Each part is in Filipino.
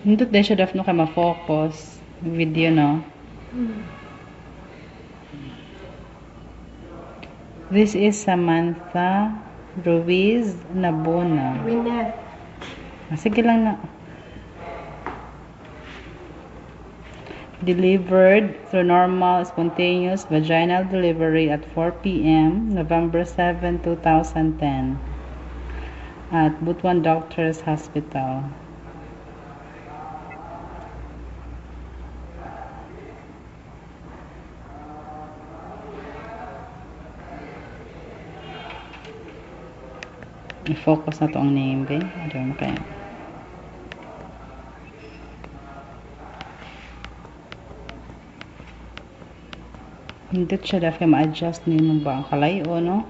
Hindi din siya dapat ka ma-focus. Video, no? This is Samantha Ruiz Nabona. Winner. Sige lang na. Delivered through normal spontaneous vaginal delivery at 4 p.m. November 7, 2010 at Butuan Doctors Hospital. I-focus na to ang name, be. Ano kaya? Hindi siya dapat ma-adjust nimo ba ang kalayo, no?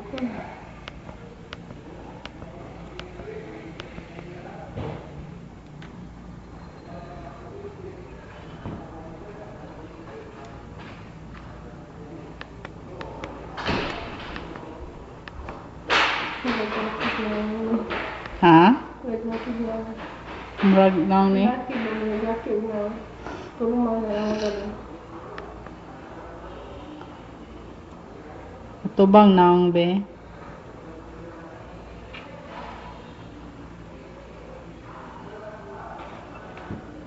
Ha? Murag lang ni. Tubang naong be.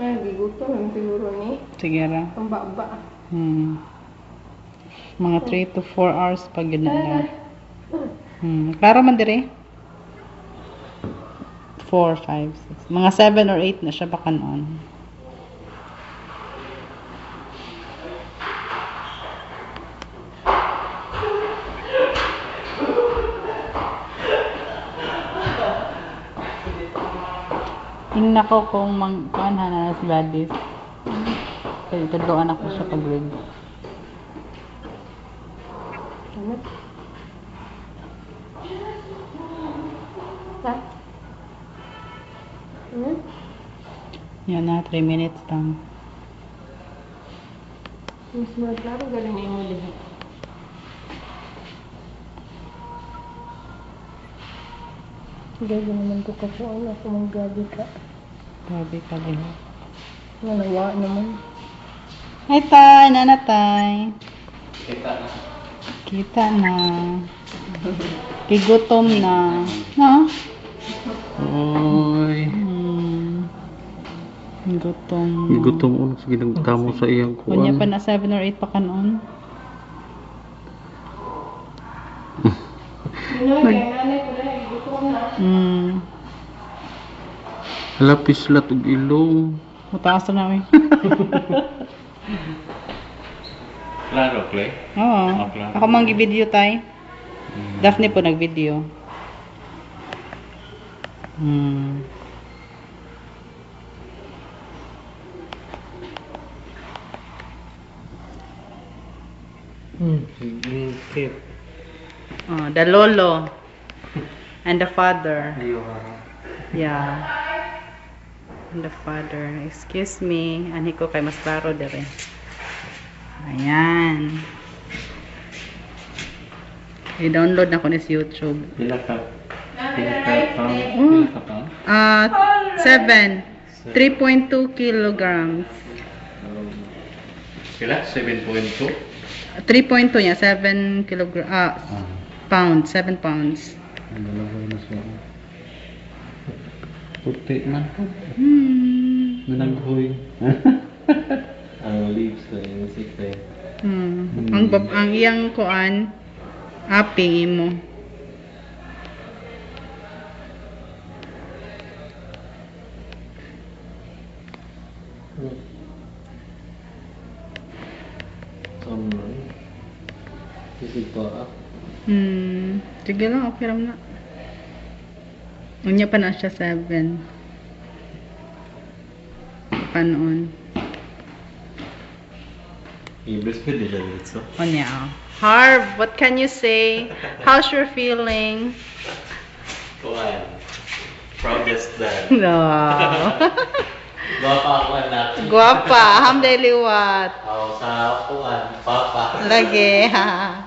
Ay, gigusto ng siguro ni. Sige ra. Ang baba. Mga 3 to 4 hours pag yun lang. Klaro man dire. 4, 5, 6. Mga 7 or 8 na siya baka noon. Tingnan ko kung kuanhan na si Badis. Kaya tudloan ako siya pag-read. Ano? Ha? Yan na, 3 minutes lang. Mas maklaro galing mo din. Gabi naman ko kasi ako mag-gabi ka. Grabe ka din. Nalawa naman. Hi, Tay! Nanatay! Kita na. Kita na. Kigutom na. No? Oy. Gutom. Gutom uno sa ginagtamo sa iyang Kanya kuwan. pa na 7 or 8 pa kanon. Lapis lat ug ilong. Mutaas na namin. Klaro, Clay? Oo. Klaro. Ako mang video tay. Daphne po nag-video. Kit. Oh, the lolo and the father. Ayo. Yeah. And the father. Excuse me. Ani ko kay mas klaro dire. Ayan. I-download na ko ni sa YouTube. Pila ka? Pila ka pa? 7. 3.2 kilograms. Pila? 7.2? 3.2 niya. 7 pounds. 7 pounds. Ano lang na siya? Puti man po. Nanaghoy. Ang leaves ko yung sikre. Ang iyang kuan aping imo. Isig pa Sige lang, okay lang na. Unya pa na siya 7. Panoon. i-breastfeed din siya dito. Unya. Harv, what can you say? How's your feeling? Kuhan. Proudest dad. No. Guwapa ako anak. Guwapa, hamday liwat. Sa kuhan, papa. Lagi, ha.